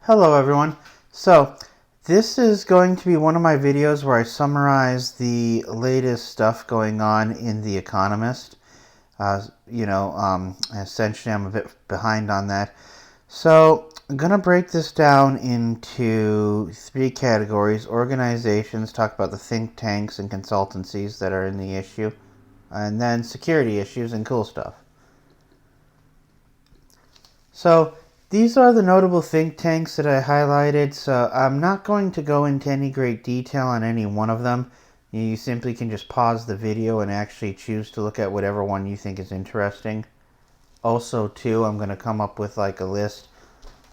Hello everyone. So this is going to be one of my videos where I summarize the latest stuff going on in The Economist. Essentially I'm a bit behind on that. So I'm going to break this down into three categories. Organizations, talk about the think tanks and consultancies that are in the issue. And then security issues and cool stuff. So these are the notable think tanks that I highlighted, so I'm not going to go into any great detail on any one of them. You simply can just pause the video and actually choose to look at whatever one you think is interesting. Also, too, I'm going to come up with like a list,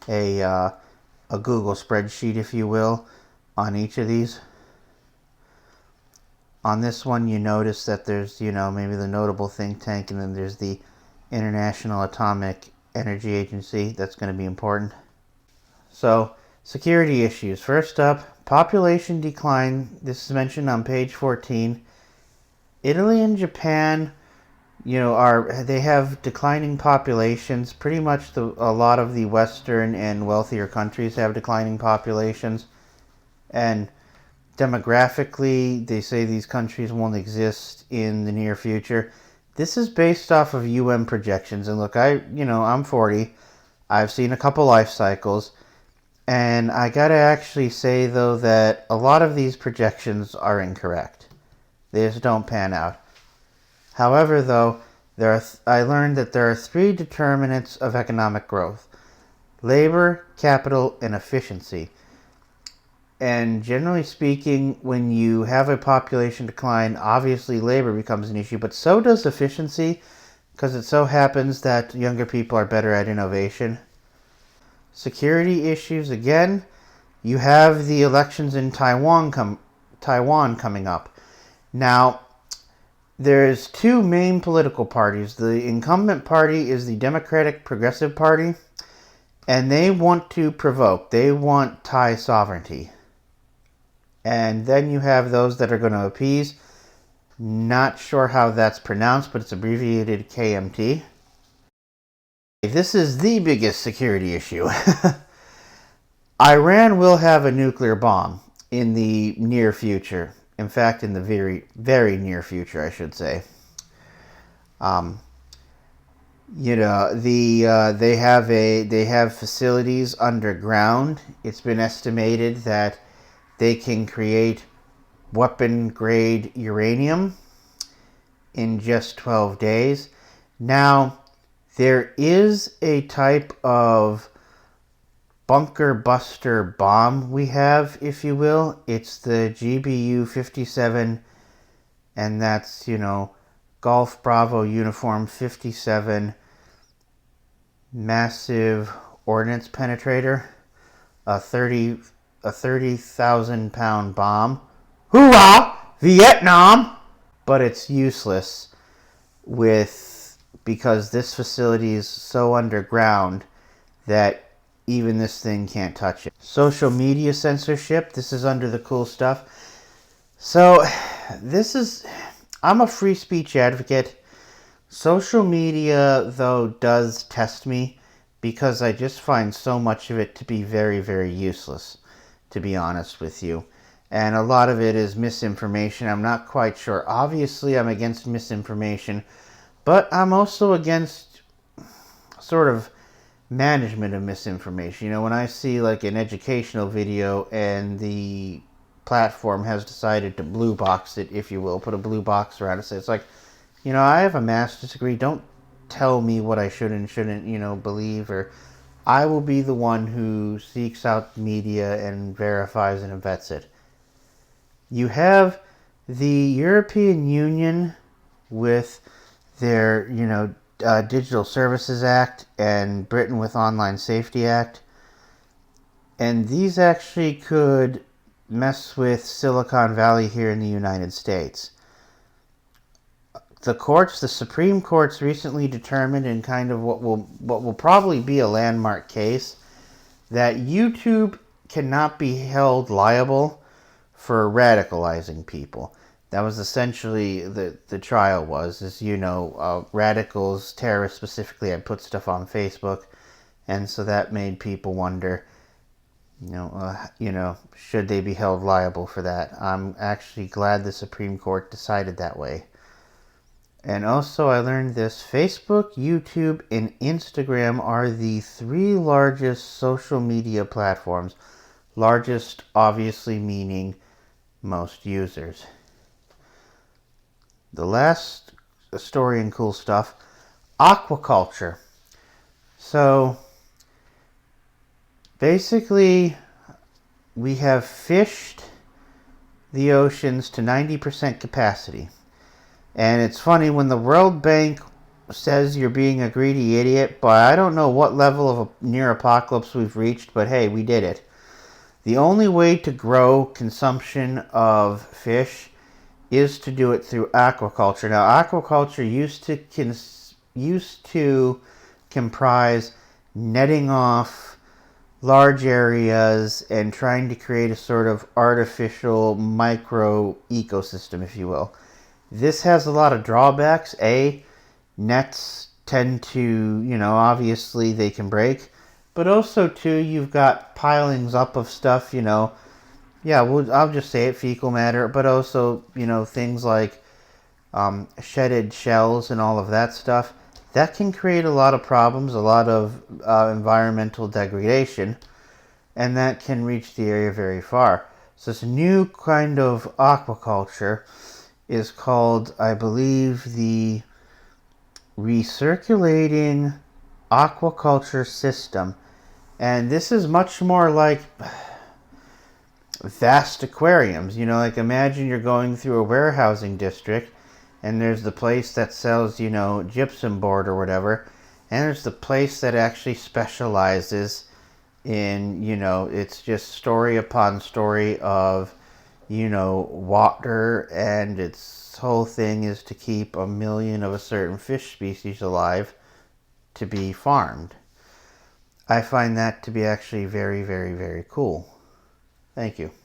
a Google spreadsheet, if you will, on each of these. On this one, you notice that there's, maybe the notable think tank, and then there's the International Atomic Energy Agency. That's going to be important. So, security issues. First up, population decline. This is mentioned on page 14. Italy and Japan, they have declining populations. Pretty much a lot of the Western and wealthier countries have declining populations. And demographically, they say these countries won't exist in the near future. This is based off of UN projections. And look, I'm 40. I've seen a couple life cycles. And I gotta actually say, though, that a lot of these projections are incorrect. They just don't pan out. However, though, I learned that there are three determinants of economic growth: labor, capital, and efficiency. And generally speaking, when you have a population decline, obviously labor becomes an issue, but so does efficiency, because it so happens that younger people are better at innovation. Security issues, again, you have the elections in Taiwan coming up. Now, there's two main political parties. The incumbent party is the Democratic Progressive Party, and they want to provoke. They want Thai sovereignty. And then you have those that are going to appease. Not sure how that's pronounced, but it's abbreviated KMT. This is the biggest security issue. Iran will have a nuclear bomb in the near future. In fact, in the very, very near future, I should say. They have facilities underground. It's been estimated that they can create weapon-grade uranium in just 12 days. Now, there is a type of bunker buster bomb we have, if you will. It's the GBU-57, and that's, Golf Bravo Uniform 57 massive ordnance penetrator, a 30,000 pound bomb. Hoorah! Vietnam! But it's useless because this facility is so underground that even this thing can't touch it. Social media censorship. This is under the cool stuff. So I'm a free speech advocate. Social media, though, does test me because I just find so much of it to be very, very useless, to be honest with you. And a lot of it is misinformation. I'm not quite sure. Obviously, I'm against misinformation, but I'm also against sort of management of misinformation. When I see like an educational video and the platform has decided to blue box it, if you will, put a blue box around it, so it's like, I have a master's degree. Don't tell me what I should and shouldn't, believe, or I will be the one who seeks out media and verifies and vets it. You have the European Union with their, Digital Services Act, and Britain with Online Safety Act. And these actually could mess with Silicon Valley here in the United States. The Supreme Court's recently determined in kind of what will probably be a landmark case that YouTube cannot be held liable for radicalizing people. That was essentially the trial was, radicals, terrorists specifically, had put stuff on Facebook, and so that made people wonder, Should they be held liable for that? I'm actually glad the Supreme Court decided that way. And also, I learned this: Facebook, YouTube, and Instagram are the three largest social media platforms. Largest, obviously, meaning most users. The last story and cool stuff: aquaculture. So, basically, we have fished the oceans to 90% capacity. And it's funny when the World Bank says you're being a greedy idiot, but I don't know what level of a near apocalypse we've reached, but hey, we did it. The only way to grow consumption of fish is to do it through aquaculture. Now, aquaculture used to comprise netting off large areas and trying to create a sort of artificial micro ecosystem, if you will. This has a lot of drawbacks. Nets tend to, obviously they can break. But also, too, you've got pilings up of stuff, Yeah, I'll just say it, fecal matter. But also, things like shedded shells and all of that stuff. That can create a lot of problems, a lot of environmental degradation. And that can reach the area very far. So this new kind of aquaculture is called, I believe, the recirculating aquaculture system. And this is much more like vast aquariums. Like imagine you're going through a warehousing district and there's the place that sells, gypsum board or whatever. And there's the place that actually specializes in, it's just story upon story of, water, and its whole thing is to keep 1 million of a certain fish species alive to be farmed. I find that to be actually very, very, very cool. Thank you.